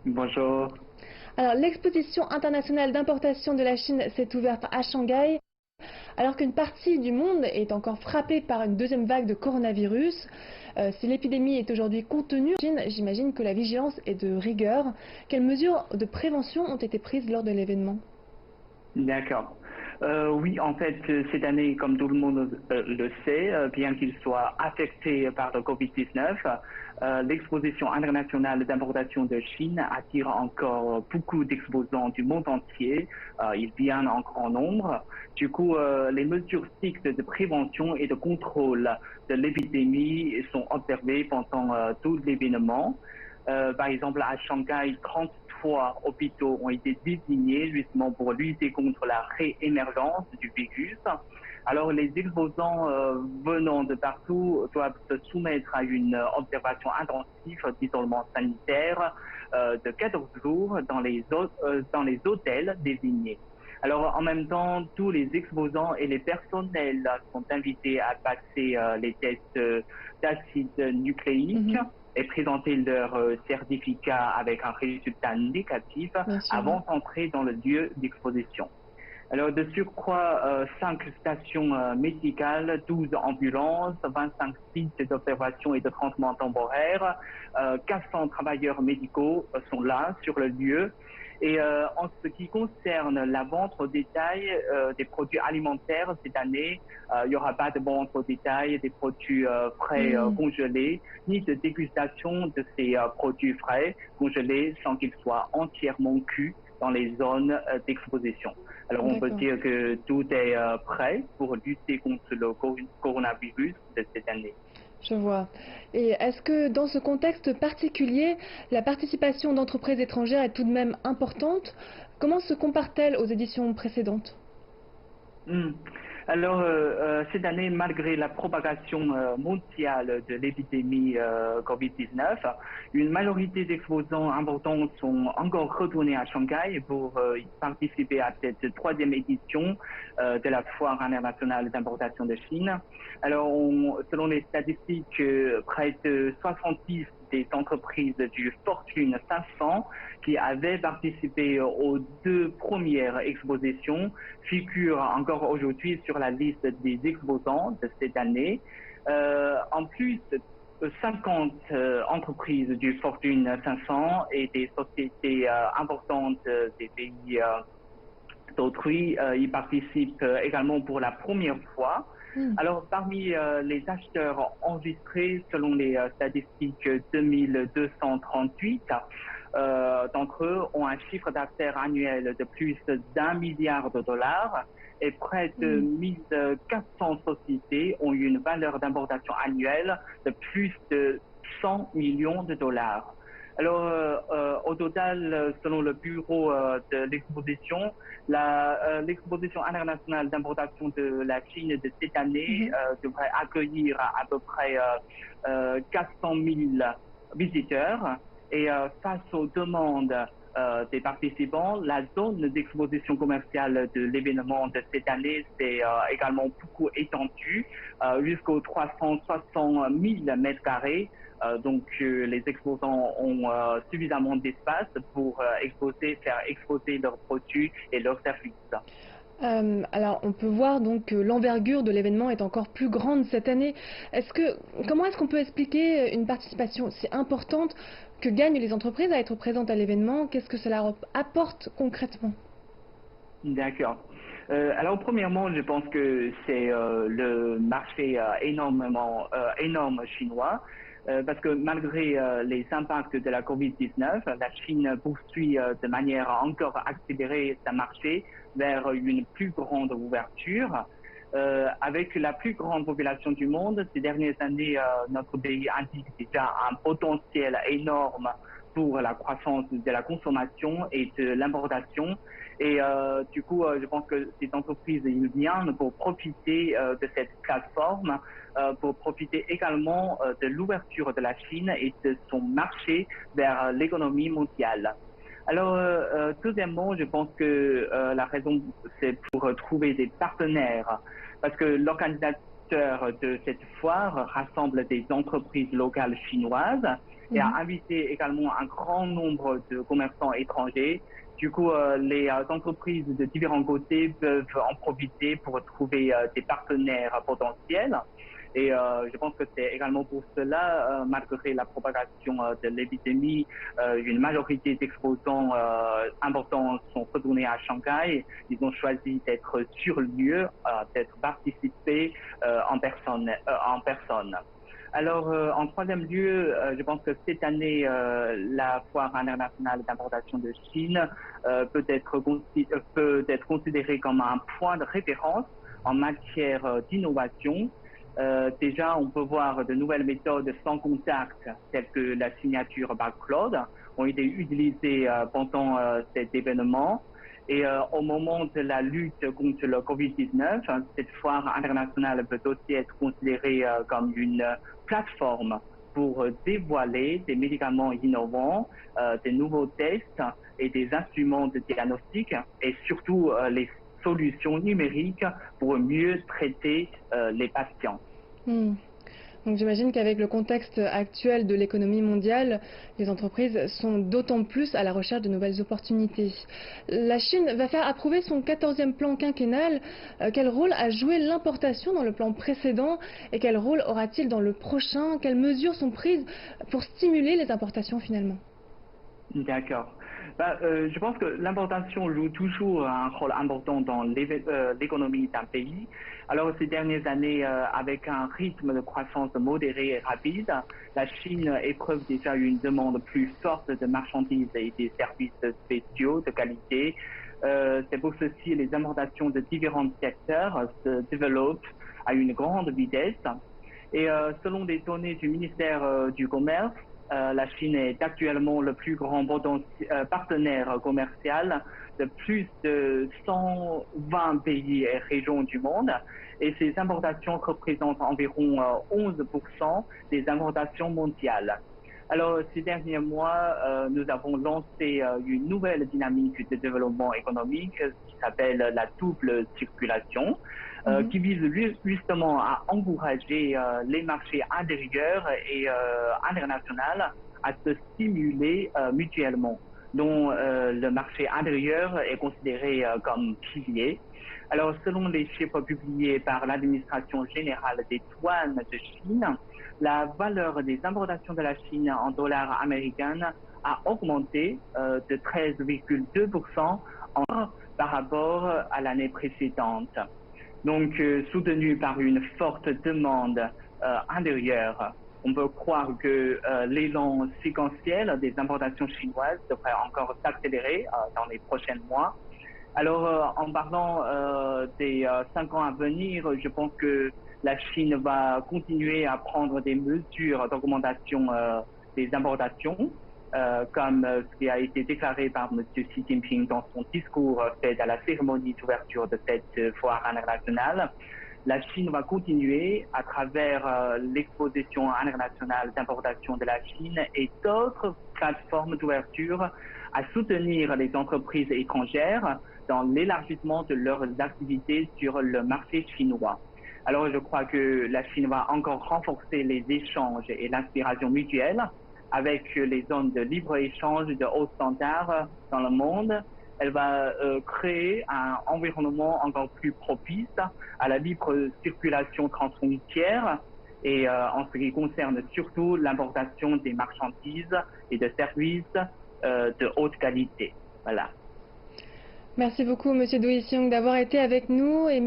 Bonjour. Alors, l'exposition internationale d'importation de la Chine s'est ouverte à Shanghai, alors qu'une partie du monde est encore frappée par une deuxième vague de coronavirus. Si l'épidémie est aujourd'hui contenue en Chine, j'imagine que la vigilance est de rigueur. Quelles mesures de prévention ont été prises lors de l'événement? D'accord. Oui, en fait, cette année, comme tout le monde le sait, bien qu'il soit affecté par le Covid-19, l'exposition internationale d'importation de Chine attire encore beaucoup d'exposants du monde entier. Ils viennent en grand nombre. Du coup, les mesures strictes de prévention et de contrôle de l'épidémie sont observées pendant tout l'événement. Par exemple, à Shanghai, 33 hôpitaux ont été désignés justement pour lutter contre la réémergence du virus. Alors, les exposants venant de partout doivent se soumettre à une observation intensive d'isolement sanitaire de 14 jours dans les hôtels désignés. Alors, en même temps, tous les exposants et les personnels sont invités à passer les tests d'acide nucléique Mhm, et présenter leur certificat avec un résultat négatif bien sûr. avant d'entrer dans le lieu d'exposition. Alors, de surcroît, 5 stations médicales, 12 ambulances, 25 sites d'observation et de traitement temporaire, 400 travailleurs médicaux sont là sur le lieu. Et en ce qui concerne la vente au détail des produits alimentaires cette année, il n'y aura pas de vente au détail des produits frais Hmm, congelés, ni de dégustation de ces produits frais congelés sans qu'ils soient entièrement cuits dans les zones d'exposition. Alors, on peut d'accord. dire que tout est prêt pour lutter contre le coronavirus de cette année. Je vois. Et est-ce que dans ce contexte particulier, la participation d'entreprises étrangères est tout de même importante? Comment se compare-t-elle aux éditions précédentes? Hmm. Alors, cette année, malgré la propagation mondiale de l'épidémie Covid-19, une majorité d'exposants importants sont encore retournés à Shanghai pour y participer à cette troisième édition de la Foire internationale d'importation de Chine. Alors, selon les statistiques, près de 70 des entreprises du Fortune 500 qui avaient participé aux deux premières expositions figure encore aujourd'hui sur la liste des exposants de cette année. En plus, 50 entreprises du Fortune 500 et des sociétés importantes des pays d'autrui y participent également pour la première fois. Hmm, Alors, parmi les acheteurs enregistrés, selon les statistiques 2238, d'entre eux ont un chiffre d'affaires annuel de plus d'1 milliard de dollars et près de hmm. 1400 sociétés ont eu une valeur d'importation annuelle de plus de 100 millions de dollars. Alors, au total, selon le bureau de l'exposition, l'exposition internationale d'importation de la Chine de cette année Mhm. devrait accueillir à peu près 400 000 visiteurs. Et face aux demandes des participants, la zone d'exposition commerciale de l'événement de cette année s'est également beaucoup étendue jusqu'aux 360 000 mètres carrés. Donc, les exposants ont suffisamment d'espace pour faire exposer leurs produits et leurs services. Alors, on peut voir donc que l'envergure de l'événement est encore plus grande cette année. Comment est-ce qu'on peut expliquer une participation si importante que gagnent les entreprises à être présentes à l'événement? Qu'est-ce que cela apporte concrètement? D'accord. Alors, premièrement, je pense que c'est le marché énorme chinois, parce que malgré les impacts de la COVID-19, la Chine poursuit de manière encore accélérée sa marché vers une plus grande ouverture. Avec la plus grande population du monde, ces dernières années, notre pays indique déjà un potentiel énorme pour la croissance de la consommation et de l'importation. Et du coup, je pense que ces entreprises ils viennent pour profiter de cette plateforme, pour profiter également de l'ouverture de la Chine et de son marché vers l'économie mondiale. Alors, deuxièmement, je pense que la raison, c'est pour trouver des partenaires, parce que l'organisateur de cette foire rassemble des entreprises locales chinoises et a invité également un grand nombre de commerçants étrangers. Du coup, les entreprises de différents côtés peuvent en profiter pour trouver des partenaires potentiels. Et je pense que c'est également pour cela, malgré la propagation de l'épidémie, une majorité d'exposants importants sont retournés à Shanghai. Ils ont choisi d'être sur lieu, d'être participés en personne. Alors, en troisième lieu, je pense que cette année, la foire internationale d'importation de Chine peut être considérée comme un point de référence en matière d'innovation. Déjà, on peut voir de nouvelles méthodes sans contact, telles que la signature barcode, ont été utilisées pendant cet événement. Et au moment de la lutte contre le Covid-19, cette foire internationale peut aussi être considérée comme une plateforme pour dévoiler des médicaments innovants, des nouveaux tests et des instruments de diagnostic et surtout les solutions numériques pour mieux traiter les patients. Donc j'imagine qu'avec le contexte actuel de l'économie mondiale, les entreprises sont d'autant plus à la recherche de nouvelles opportunités. La Chine va faire approuver son 14e plan quinquennal. Quel rôle a joué l'importation dans le plan précédent et quel rôle aura-t-il dans le prochain? Quelles mesures sont prises pour stimuler les importations finalement? D'accord. Je pense que l'importation joue toujours un rôle important dans l'économie d'un pays. Alors, ces dernières années, avec un rythme de croissance modéré et rapide, la Chine éprouve déjà une demande plus forte de marchandises et des services spéciaux de qualité. C'est pour ceci que les importations de différents secteurs se développent à une grande vitesse. Et selon des données du ministère du Commerce, la Chine est actuellement le plus grand partenaire commercial de plus de 120 pays et régions du monde. Et ces importations représentent environ 11% des importations mondiales. Alors, ces derniers mois, nous avons lancé une nouvelle dynamique de développement économique qui s'appelle la double circulation, qui vise justement à encourager les marchés intérieurs et internationaux à se stimuler mutuellement, dont le marché intérieur est considéré comme pilier. Alors, selon les chiffres publiés par l'Administration générale des douanes de Chine, la valeur des importations de la Chine en dollars américains a augmenté de 13,2% par rapport à l'année précédente. Donc, soutenu par une forte demande intérieure, on peut croire que l'élan séquentiel des importations chinoises devrait encore s'accélérer dans les prochains mois. Alors, en parlant des 5 ans à venir, je pense que la Chine va continuer à prendre des mesures d'augmentation des importations, comme ce qui a été déclaré par M. Xi Jinping dans son discours fait à la cérémonie d'ouverture de cette foire internationale. La Chine va continuer à travers l'exposition internationale d'importation de la Chine et d'autres plateformes d'ouverture à soutenir les entreprises étrangères dans l'élargissement de leurs activités sur le marché chinois. Alors, je crois que la Chine va encore renforcer les échanges et l'inspiration mutuelle avec les zones de libre-échange de haut standard dans le monde. Elle va créer un environnement encore plus propice à la libre circulation transfrontière et en ce qui concerne surtout l'importation des marchandises et de services de haute qualité. Voilà. Merci beaucoup, Monsieur Do Hee-seung, d'avoir été avec nous.